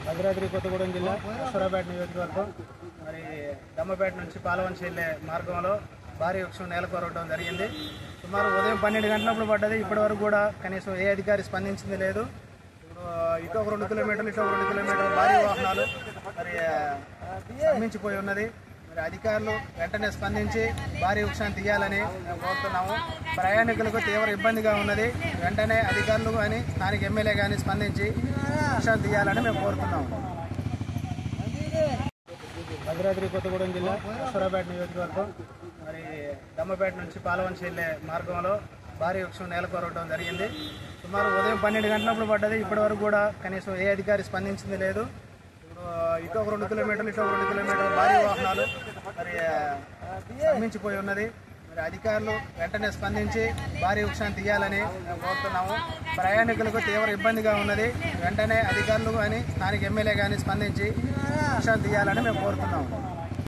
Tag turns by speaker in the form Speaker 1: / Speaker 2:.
Speaker 1: భద్రాద్రి కొత్తగూడెం జిల్లా సూరాపేట నియోజకవర్గం మరి దమ్మపేట నుంచి పాలవంచి వెళ్లే మార్గంలో భారీ వృక్షం నేలకొరవడం జరిగింది. సుమారు ఉదయం 12 గంటలప్పుడు పడ్డది. ఇప్పటి వరకు కూడా కనీసం ఏ అధికారి స్పందించింది లేదు. ఇటు ఒక 2 కిలోమీటర్లు ఇటు ఒక 2 కిలోమీటర్లు భారీ వాహనాలు మరి స్తంభించిపోయి ఉన్నది. మరి అధికారులు వెంటనే స్పందించి భారీ వృక్షాన్ని తీయాలని మేము కోరుతున్నాము. ప్రయాణికులకు తీవ్ర ఇబ్బందిగా ఉన్నది. వెంటనే అధికారులు కానీ స్థానిక ఎమ్మెల్యే కానీ స్పందించి వృక్షాన్ని తీయాలని మేము కోరుతున్నాము. భద్రాద్రి కొత్తగూడెం జిల్లా సూరాపేట నియోజకవర్గం మరి దమ్మపేట నుంచి పాలవంచి వెళ్లే మార్గంలో భారీ వృక్షం నేలకొరవడం జరిగింది. సుమారు ఉదయం 12 గంటలప్పుడు పడ్డది. ఇప్పటి వరకు కూడా కనీసం ఏ అధికారి స్పందించింది లేదు. ఇటు ఒక 2 కిలోమీటర్లు ఇటు ఒక 2 కిలోమీటర్లు భారీ వాహనాలు మరి స్తంభించిపోయి ఉన్నది. మరి అధికారులు వెంటనే స్పందించి భారీ వృక్షాన్ని తీయాలని మేము కోరుతున్నాము. ప్రయాణికులకు తీవ్ర ఇబ్బందిగా ఉన్నది. వెంటనే అధికారులు కానీ స్థానిక ఎమ్మెల్యే కానీ స్పందించి వృక్షాన్ని తీయాలని మేము కోరుతున్నాము.